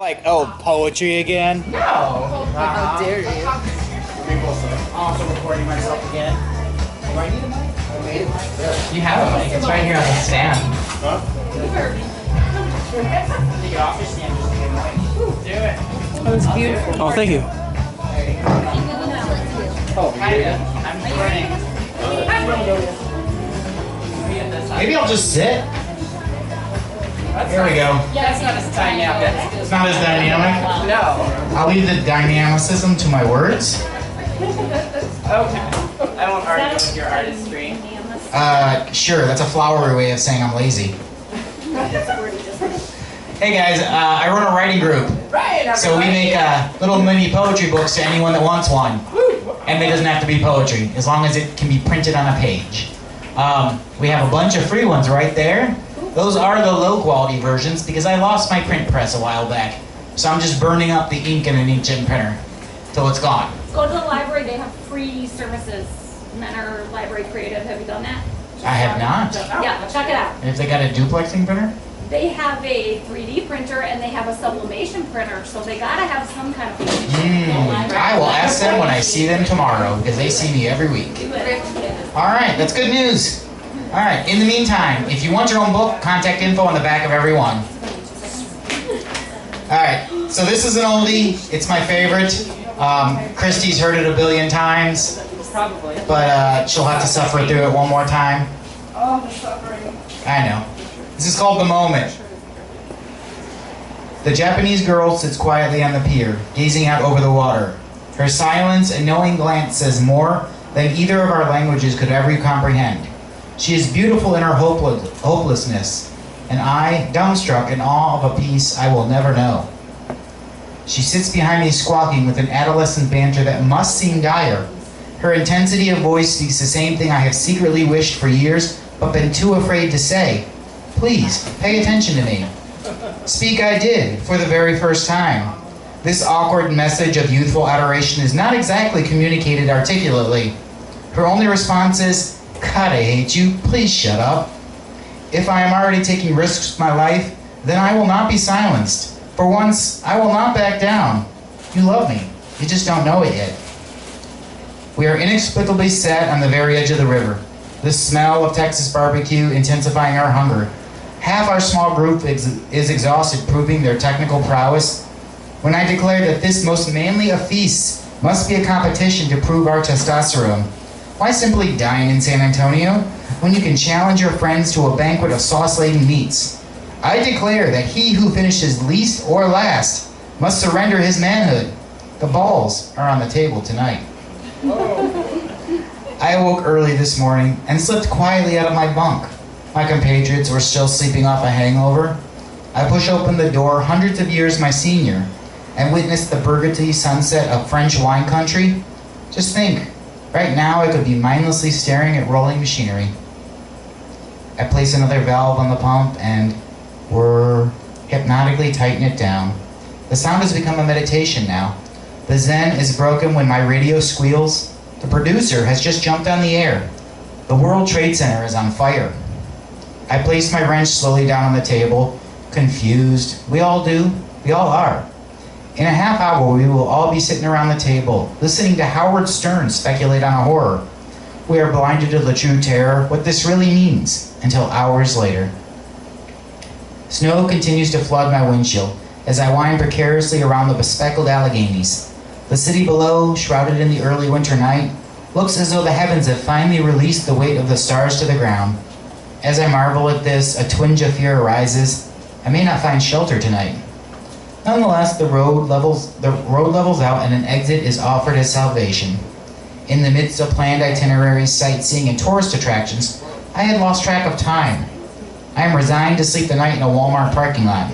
Like, oh, poetry again? No. How dare you? Also recording myself again. Do I need a mic? You have a mic. It's right here on the stand. Huh? Take it off your stand, just get a mic. Do it. That was beautiful. Oh, thank you. Oh, I'm recording. Maybe I'll just sit. Here we go. That's not as dynamic. It's not as dynamic. No. I'll leave the dynamicism to my words. Okay. I won't argue with your artistry. Sure, that's a flowery way of saying I'm lazy. Hey guys, I run a writing group. Right. So we make little mini poetry books to anyone that wants one. And it doesn't have to be poetry, as long as it can be printed on a page. We have a bunch of free ones right there. Those are the low quality versions because I lost my print press a while back. So I'm just burning up the ink in an inkjet printer till it's gone. Go to the library, they have free services. Menor Library Creative, have you done that? I have not. Yeah, check it out. If they got a duplexing printer? They have a 3D printer and they have a sublimation printer, so they gotta have some kind of. I will ask them when I see them tomorrow because they see me every week. All right, that's good news. All right, in the meantime, if you want your own book, contact info on the back of every one. All right, so this is an oldie. It's my favorite. Christy's heard it a billion times. Probably. But she'll have to suffer through it one more time. Oh, the suffering. I know. This is called The Moment. The Japanese girl sits quietly on the pier, gazing out over the water. Her silence and knowing glance says more than either of our languages could ever comprehend. She is beautiful in her hopelessness, and I, dumbstruck in awe of a peace I will never know. She sits behind me squawking with an adolescent banter that must seem dire. Her intensity of voice speaks the same thing I have secretly wished for years, but been too afraid to say. Please, pay attention to me. Speak I did, for the very first time. This awkward message of youthful adoration is not exactly communicated articulately. Her only response is, God, I hate you, please shut up. If I am already taking risks with my life, then I will not be silenced. For once, I will not back down. You love me, you just don't know it yet. We are inexplicably sat on the very edge of the river, the smell of Texas barbecue intensifying our hunger. Half our small group is exhausted proving their technical prowess. When I declare that this most manly of feasts must be a competition to prove our testosterone, why simply dine in San Antonio when you can challenge your friends to a banquet of sauce-laden meats? I declare that he who finishes least or last must surrender his manhood. The balls are on the table tonight. I awoke early this morning and slipped quietly out of my bunk. My compatriots were still sleeping off a hangover. I push open the door hundreds of years my senior and witness the burgundy sunset of French wine country. Just think, right now I could be mindlessly staring at rolling machinery. I place another valve on the pump and hypnotically tighten it down. The sound has become a meditation now. The zen is broken when my radio squeals. The producer has just jumped on the air. The World Trade Center is on fire. I place my wrench slowly down on the table, confused. We all do. We all are. In a half hour, we will all be sitting around the table, listening to Howard Stern speculate on a horror. We are blinded to the true terror, what this really means, until hours later. Snow continues to flood my windshield as I wind precariously around the bespeckled Alleghenies. The city below, shrouded in the early winter night, looks as though the heavens have finally released the weight of the stars to the ground. As I marvel at this, a twinge of fear arises. I may not find shelter tonight. Nonetheless, the road levels out and an exit is offered as salvation. In the midst of planned itineraries, sightseeing, and tourist attractions, I had lost track of time. I am resigned to sleep the night in a Walmart parking lot.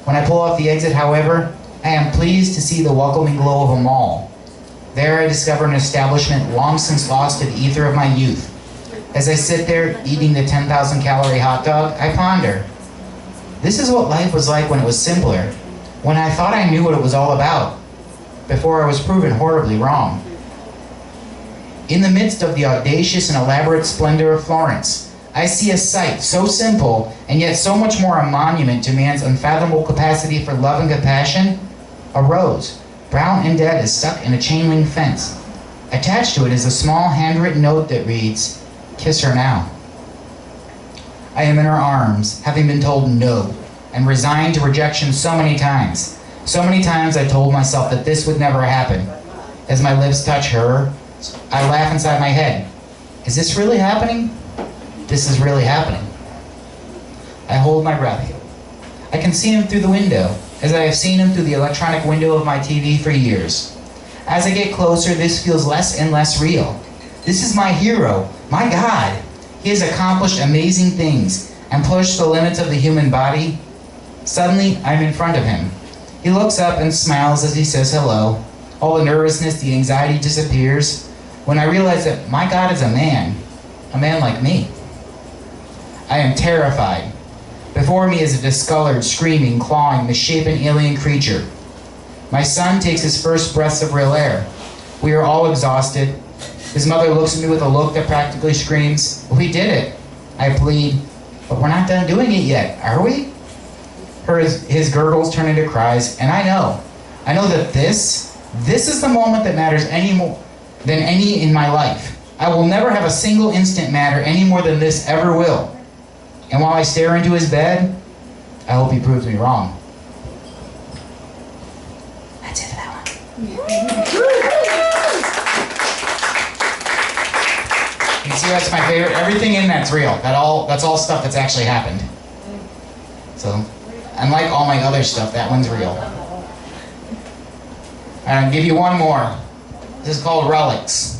When I pull off the exit, however, I am pleased to see the welcoming glow of a mall. There I discover an establishment long since lost to the ether of my youth. As I sit there eating the 10,000 calorie hot dog, I ponder. This is what life was like when it was simpler, when I thought I knew what it was all about, before I was proven horribly wrong. In the midst of the audacious and elaborate splendor of Florence, I see a sight so simple and yet so much more a monument to man's unfathomable capacity for love and compassion. A rose, brown and dead, is stuck in a chain link fence. Attached to it is a small handwritten note that reads, "Kiss her now." I am in her arms, having been told no, and resigned to rejection so many times. So many times I told myself that this would never happen. As my lips touch her, I laugh inside my head. Is this really happening? This is really happening. I hold my breath. I can see him through the window, as I have seen him through the electronic window of my TV for years. As I get closer, this feels less and less real. This is my hero, my God. He has accomplished amazing things and pushed the limits of the human body. Suddenly, I'm in front of him. He looks up and smiles as he says hello. All the nervousness, the anxiety disappears when I realize that my God is a man like me. I am terrified. Before me is a discolored, screaming, clawing, misshapen alien creature. My son takes his first breaths of real air. We are all exhausted. His mother looks at me with a look that practically screams, "We did it." I plead, "But we're not done doing it yet, are we?" His gurgles turn into cries, and I know that this is the moment that matters any more than any in my life. I will never have a single instant matter any more than this ever will. And while I stare into his bed, I hope he proves me wrong. That's it for that one. You see, that's my favorite. Everything in that's real. That's all stuff that's actually happened. So, unlike all my other stuff, that one's real. I'll give you one more. This is called Relics.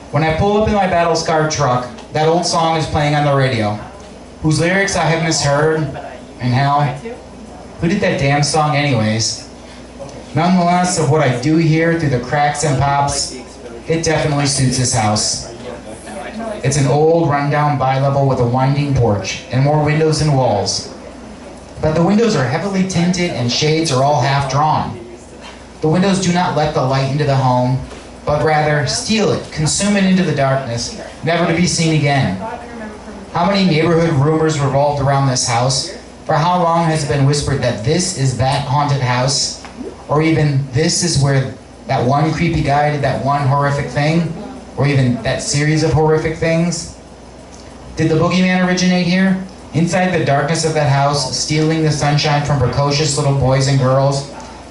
When I pull up in my battle-scarred truck, that old song is playing on the radio, whose lyrics I have misheard, and hell, who did that damn song anyways? Nonetheless, of what I do hear through the cracks and pops, it definitely suits this house. It's an old, run-down bi-level with a winding porch, and more windows and walls. But the windows are heavily tinted and shades are all half-drawn. The windows do not let the light into the home, but rather steal it, consume it into the darkness, never to be seen again. How many neighborhood rumors revolved around this house? For how long has it been whispered that this is that haunted house? Or even this is where that one creepy guy did that one horrific thing? Or even that series of horrific things? Did the boogeyman originate here? Inside the darkness of that house, stealing the sunshine from precocious little boys and girls,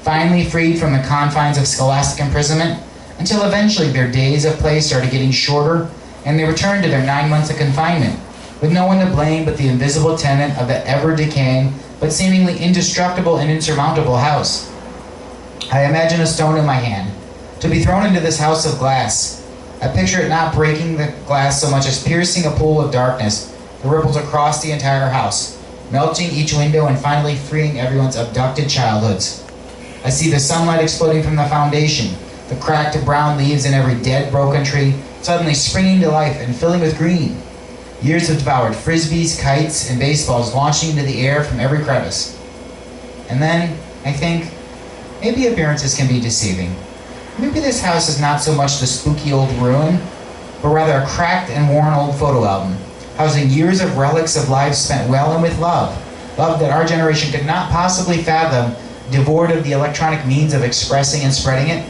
finally freed from the confines of scholastic imprisonment, until eventually their days of play started getting shorter, and they returned to their 9 months of confinement, with no one to blame but the invisible tenant of the ever-decaying, but seemingly indestructible and insurmountable house. I imagine a stone in my hand, to be thrown into this house of glass. I picture it not breaking the glass so much as piercing a pool of darkness that ripples across the entire house, melting each window and finally freeing everyone's abducted childhoods. I see the sunlight exploding from the foundation, the cracked brown leaves in every dead, broken tree suddenly springing to life and filling with green. Years have devoured frisbees, kites, and baseballs launching into the air from every crevice. And then, I think, maybe appearances can be deceiving. Maybe this house is not so much the spooky old ruin, but rather a cracked and worn old photo album, housing years of relics of lives spent well and with love. Love that our generation could not possibly fathom, devoid of the electronic means of expressing and spreading it.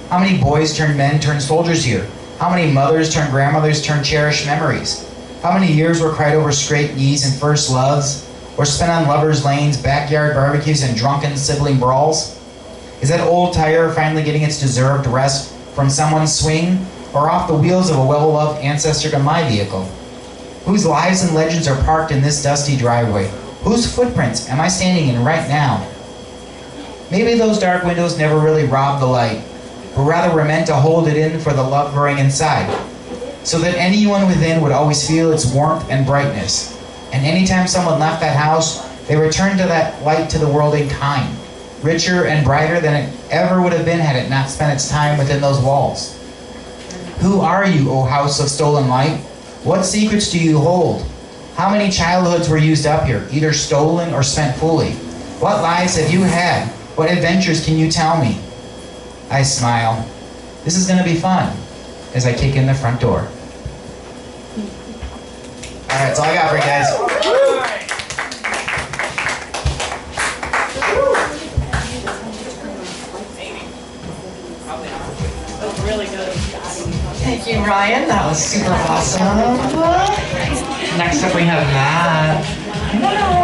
How many boys turned men turned soldiers here? How many mothers turned grandmothers turned cherished memories? How many years were cried over scraped knees and first loves, or spent on lovers' lanes, backyard barbecues, and drunken sibling brawls? Is that old tire finally getting its deserved rest from someone's swing, or off the wheels of a well-loved ancestor to my vehicle? Whose lives and legends are parked in this dusty driveway? Whose footprints am I standing in right now? Maybe those dark windows never really robbed the light, but rather were meant to hold it in for the love growing inside, so that anyone within would always feel its warmth and brightness. And anytime someone left that house, they returned to that light to the world in kind, richer and brighter than it ever would have been had it not spent its time within those walls. Who are you, O house of stolen light? What secrets do you hold? How many childhoods were used up here, either stolen or spent fully? What lives have you had? What adventures can you tell me? I smile. This is going to be fun, as I kick in the front door. right, that's all I got for you guys. Really good. Thank you, Ryan. That was super awesome. Next up, we have Matt.